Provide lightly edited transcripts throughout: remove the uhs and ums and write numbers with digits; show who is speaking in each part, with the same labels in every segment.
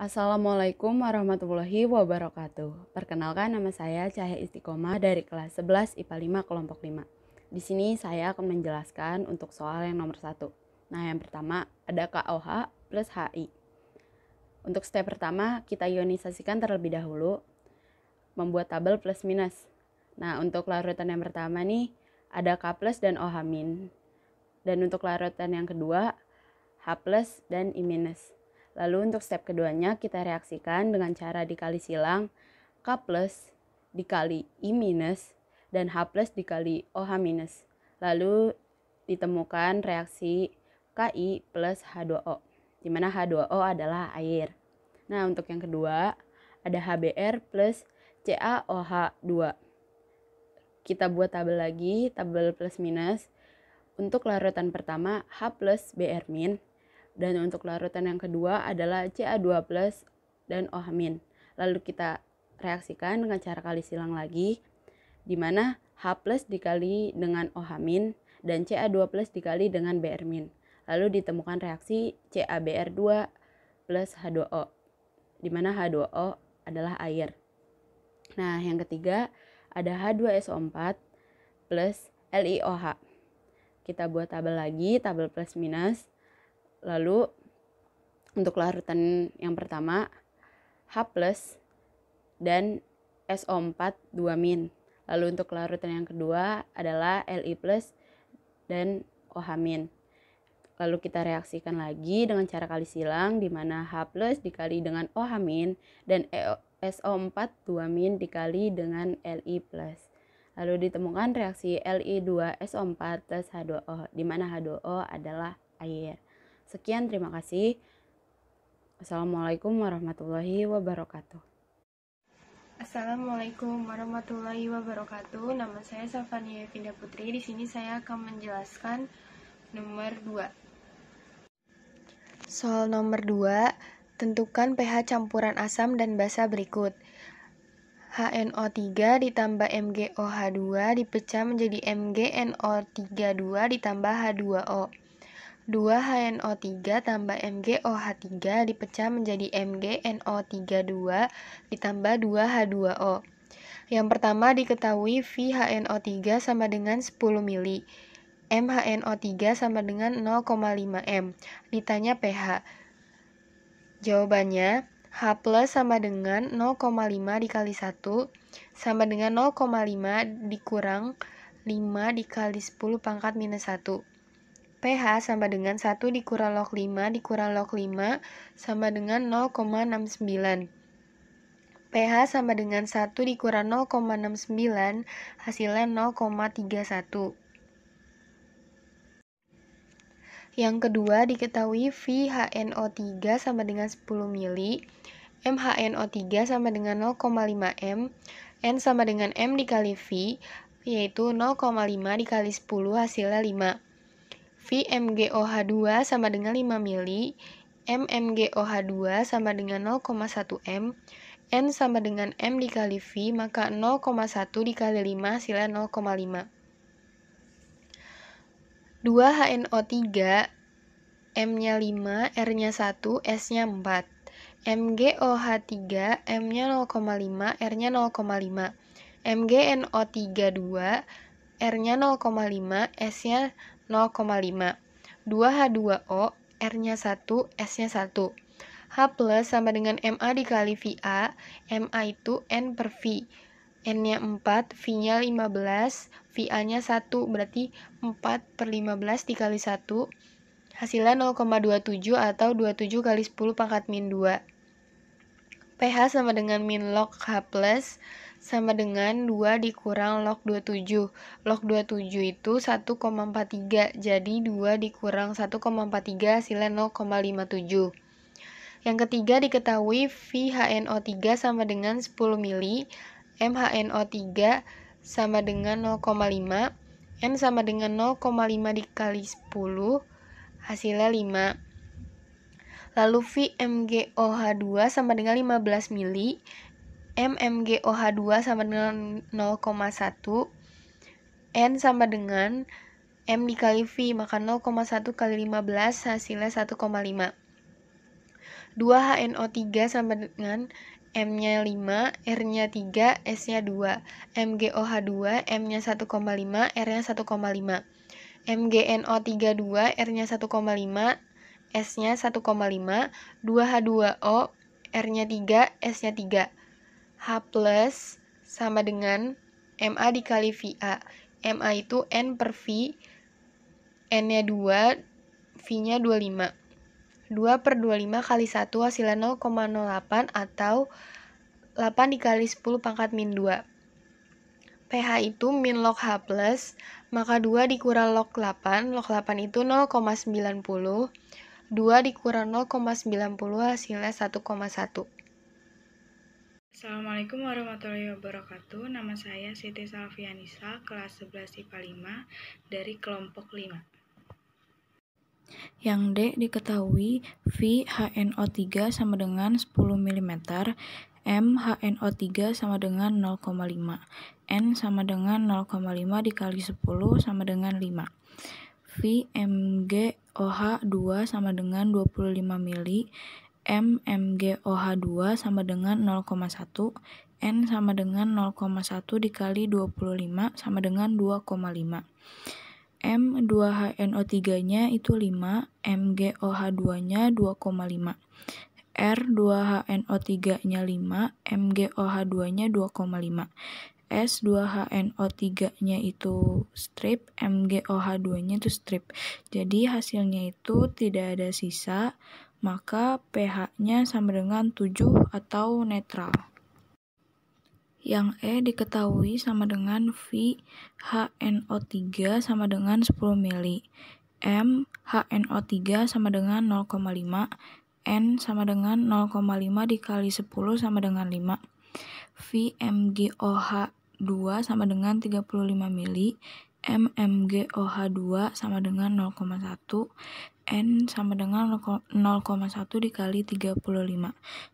Speaker 1: Assalamualaikum warahmatullahi wabarakatuh. Perkenalkan, nama saya Cahya Istiqomah dari kelas 11 IPA 5 kelompok 5. Di sini saya akan menjelaskan untuk soal yang nomor 1. Nah, yang pertama ada KOH plus HI. Untuk step pertama, kita ionisasikan terlebih dahulu, membuat tabel plus minus. Nah, untuk larutan yang pertama nih, ada K plus dan OH min. Dan untuk larutan yang kedua, H plus dan I minus. Lalu untuk step keduanya kita reaksikan dengan cara dikali silang K plus dikali I minus dan H plus dikali OH minus. Lalu ditemukan reaksi Ki plus H2O, di mana H2O adalah air. Nah, untuk yang kedua ada HBr plus CaOH2. Kita buat tabel lagi, tabel plus minus. Untuk larutan pertama H plus Br min. Dan untuk larutan yang kedua adalah Ca2 plus dan OH min. Lalu kita reaksikan dengan cara kali silang lagi, di mana H plus dikali dengan OH min dan Ca2 plus dikali dengan Br min. Lalu ditemukan reaksi CaBr2 plus H2O, di mana H2O adalah air. Nah, yang ketiga ada H2SO4 plus LiOH. Kita buat tabel lagi, tabel plus minus. Lalu untuk larutan yang pertama H plus dan SO4 2 min. Lalu untuk larutan yang kedua adalah Li plus dan OH min. Lalu kita reaksikan lagi dengan cara kali silang, di mana H plus dikali dengan OH min dan SO4 2 min dikali dengan Li plus. Lalu ditemukan reaksi Li2SO4 plus H2O, di mana H2O adalah air. Sekian, terima kasih. Assalamualaikum warahmatullahi wabarakatuh.
Speaker 2: Assalamualaikum warahmatullahi wabarakatuh. Nama saya Safania Evinda Putri. Di sini saya akan menjelaskan nomor 2. Soal nomor 2, tentukan pH campuran asam dan basa berikut. HNO3 ditambah MgOH2 dipecah menjadi MgNO32 ditambah H2O. 2HNO3 tambah MgOH3 dipecah menjadi MgNO32 ditambah 2H2O. Yang pertama diketahui VHNO3 sama dengan 10 mili. MHNO3 sama dengan 0,5 M. Ditanya pH. Jawabannya, H plus sama dengan 0,5 dikali 1 sama dengan 0,5 dikurang 5 dikali 10 pangkat minus 1. pH sama dengan 1 dikurang log 5 dikurang log 5 sama dengan 0,69. pH sama dengan 1 dikurang 0,69 hasilnya 0,31. Yang kedua diketahui VHNO3 sama dengan 10 mili, MHNO3 sama dengan 0,5 M, N sama dengan M dikali V, yaitu 0,5 dikali 10 hasilnya 5. VMgOH2 sama dengan 5 mili, MMgOH2 sama dengan 0,1 M, N sama dengan M dikali V, maka 0,1 dikali 5 hasilnya 0,5. 2HNO3, M-nya 5, R-nya 1, S-nya 4. MgOH3, M-nya 0,5, R-nya 0,5. MgNO3 2, R-nya 0,5, S-nya 0,5. 2H2O, R-nya 1, S-nya 1. H plus sama dengan Ma dikali Va, Ma itu N per V. N-nya 4, V-nya 15, Va-nya 1, berarti 4 per 15 dikali 1, hasilnya 0,27 atau 27 kali 10 pangkat min 2. pH sama dengan min log H plus sama dengan 2 dikurang log 27. Log 27 itu 1,43, jadi 2 dikurang 1,43 hasilnya 0,57. Yang ketiga diketahui VHNO3 sama dengan 10 mili, MHNO3 sama dengan 0,5, N sama dengan 0,5 dikali 10, hasilnya 5. Lalu VMgOH2 sama dengan 15 mili, MMgOH2 sama dengan 0,1, N sama dengan M dikali V, maka 0,1 kali 15 hasilnya 1,5. 2HNO3 sama dengan M-nya 5, R-nya 3, S-nya 2. MgOH2, M-nya 1,5, R-nya 1,5. MgNO32, R-nya 1,5, S-nya 1,5. 2H2O, R-nya 3, S-nya 3. H plus sama dengan Ma dikali Va. Ma itu N per V, N-nya 2, V-nya 25. 2 per 25 kali 1 hasilnya 0,08 atau 8 dikali 10 pangkat min 2. pH itu min log H plus, maka 2 dikurang log 8 itu 0,90. 2 dikurang 0,90 hasilnya 1,1.
Speaker 3: Assalamualaikum warahmatullahi wabarakatuh. Nama saya Siti Salvianisa, kelas 11 IPA 5 dari kelompok 5.
Speaker 4: Yang D diketahui VHNO3 sama dengan 10 mm, MHNO3 sama dengan 0,5, N sama dengan 0,5 dikali 10 sama dengan 5. VMgOH2 sama dengan 25 mili, MMgOH2 sama dengan 0,1, N sama dengan 0,1 dikali 25 sama dengan 2,5. M2HNO3-nya itu 5, MgOH2-nya 2,5. R2HNO3-nya 5, MgOH2-nya 2,5. S2HNO3-nya itu strip, MgOH2-nya itu strip. Jadi hasilnya itu tidak ada sisa, maka pH-nya sama dengan 7 atau netral. Yang E diketahui sama dengan VHNO3 sama dengan 10 mili, MHNO3 sama dengan 0,5, N sama dengan 0,5 dikali 10 sama dengan 5. VMgOH2 sama dengan 35 mili, MMgOH2 sama dengan 0,1, N sama dengan 0,1 dikali 35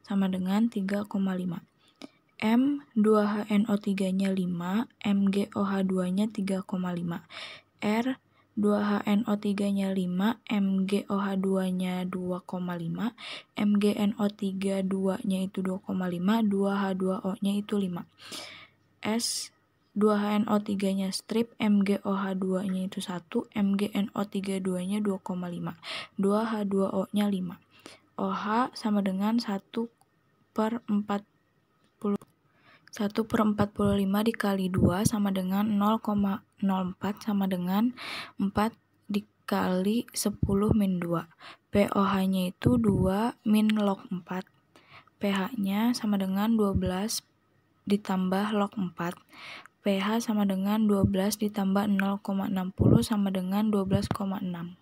Speaker 4: sama dengan 3,5. M2HNO3-nya 5, MgOH2-nya 3,5. R2HNO3-nya 5, MgOH2-nya 2,5, MgNO3-2-nya itu 2,5, 2H2O-nya itu 5. S2HNO3-nya strip, MgOH2-nya itu 1, MgNO3-2-nya 2,5, 2H2O-nya 5. OH sama dengan 1 per 45 dikali 2 sama dengan 0,04 sama dengan 4 dikali 10 min 2. pOH-nya itu 2 min log 4. pH-nya sama dengan 12 ditambah log 4. pH sama dengan 12 ditambah 0,60 sama dengan 12,6.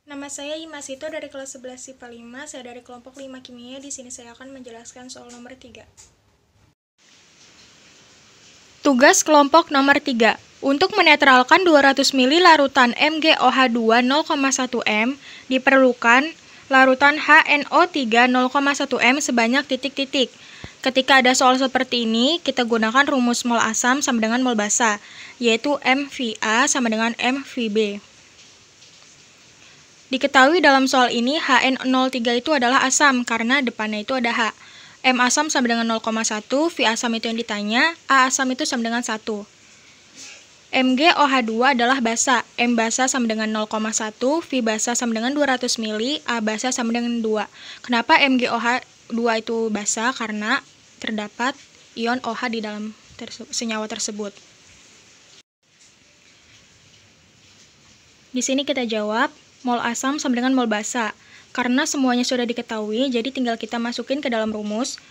Speaker 5: Nama saya Imasito dari kelas 11 IPA 5, saya dari kelompok 5 kimia. Di sini saya akan menjelaskan soal nomor 3. Tugas kelompok nomor 3. Untuk menetralkan 200 ml larutan MgOH2 0,1 m, diperlukan larutan HNO3 0,1 m sebanyak titik-titik. Ketika ada soal seperti ini, kita gunakan rumus mol asam sama dengan mol basa, yaitu MVA sama dengan MVB. Diketahui dalam soal ini HN03 itu adalah asam karena depannya itu ada H. M asam sama dengan 0,1, V asam itu yang ditanya, A asam itu sama dengan 1. MgOH2 adalah basa, M basa sama dengan 0,1, V basa sama dengan 200 ml, A basa sama dengan 2. Kenapa MgOH2 itu basa? Karena terdapat ion OH di dalam senyawa tersebut. Di sini kita jawab mol asam sama dengan mol basa. Karena semuanya sudah diketahui, jadi tinggal kita masukin ke dalam rumus.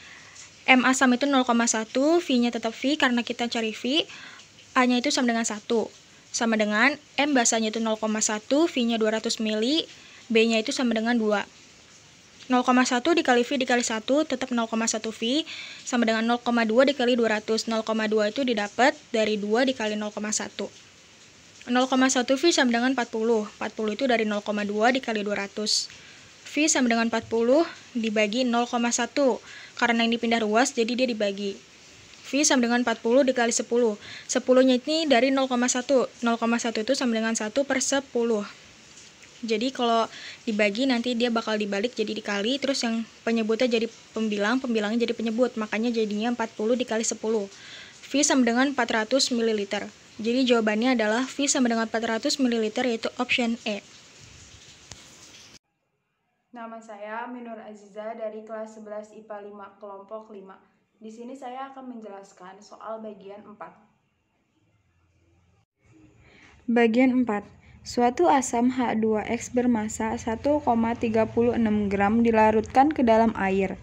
Speaker 5: M asam itu 0,1, V-nya tetap V karena kita cari V. A-nya itu sama dengan 1. Sama dengan M basanya itu 0,1, V-nya 200 ml, B-nya itu sama dengan 2. 0,1 dikali V dikali 1 tetap 0,1 V, sama dengan 0,2 dikali 200. 0,2 itu didapat dari 2 dikali 0,1. 0,1 V sama dengan 40. 40 itu dari 0,2 dikali 200. V sama dengan 40 dibagi 0,1. Karena ini pindah ruas, jadi dia dibagi. V sama dengan 40 dikali 10. 10-nya ini dari 0,1. 0,1 itu sama dengan 1 per 10. Jadi kalau dibagi nanti dia bakal dibalik jadi dikali, terus yang penyebutnya jadi pembilang, pembilangnya jadi penyebut, makanya jadinya 40 dikali 10. V sama dengan 400 ml. Jadi jawabannya adalah V sama dengan 400 ml, yaitu option E.
Speaker 6: Nama saya Minur Aziza dari kelas 11 IPA 5 kelompok 5. Di sini saya akan menjelaskan soal bagian 4. Bagian 4. Suatu asam H2X bermassa 1,36 gram dilarutkan ke dalam air.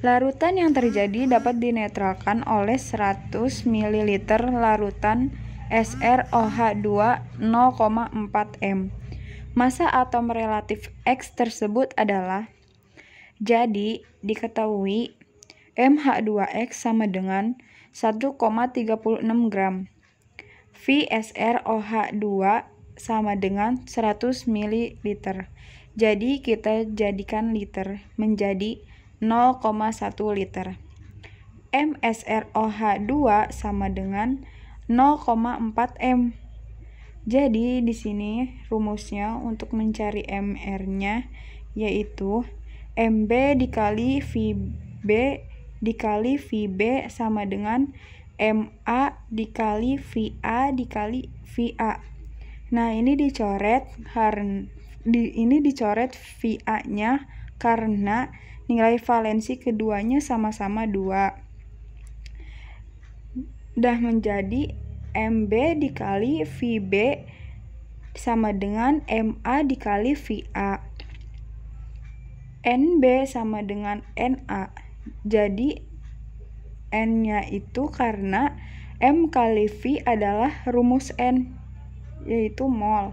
Speaker 6: Larutan yang terjadi dapat dinetralkan oleh 100 ml larutan SrOH2 0,4 m. Massa atom relatif X tersebut adalah, jadi diketahui MH2X sama dengan 1,36 gram. VSrOH2 sama dengan 100 ml. Jadi kita jadikan liter menjadi 0,1 liter. MsROH2 sama dengan 0,4 m. Jadi di sini rumusnya untuk mencari MR-nya yaitu MB dikali VB dikali VB sama dengan MA dikali VA dikali VA. Nah, ini dicoret VA-nya karena nilai valensi keduanya sama-sama 2. Udah menjadi MB dikali VB sama dengan MA dikali VA. NB sama dengan NA. Jadi N-nya itu karena M kali V adalah rumus N, yaitu mol.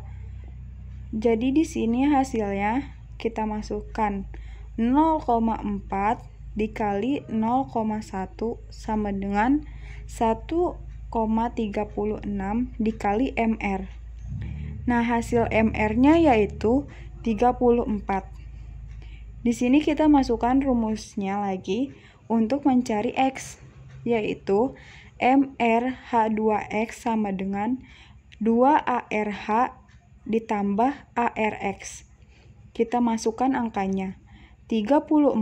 Speaker 6: Jadi di sini hasilnya kita masukkan 0,4 dikali 0,1 sama dengan 1,36 dikali MR. Nah, hasil MR-nya yaitu 34. Di sini kita masukkan rumusnya lagi untuk mencari X, yaitu MrH2X sama dengan 2ARH ditambah ARX. Kita masukkan angkanya. 34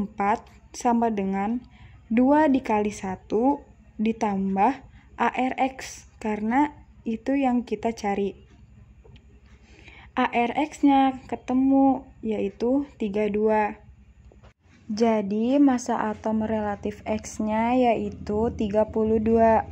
Speaker 6: sama dengan 2 dikali 1 ditambah ARX, karena itu yang kita cari. ARX-nya ketemu, yaitu 32. Jadi massa atom relatif X-nya yaitu 32.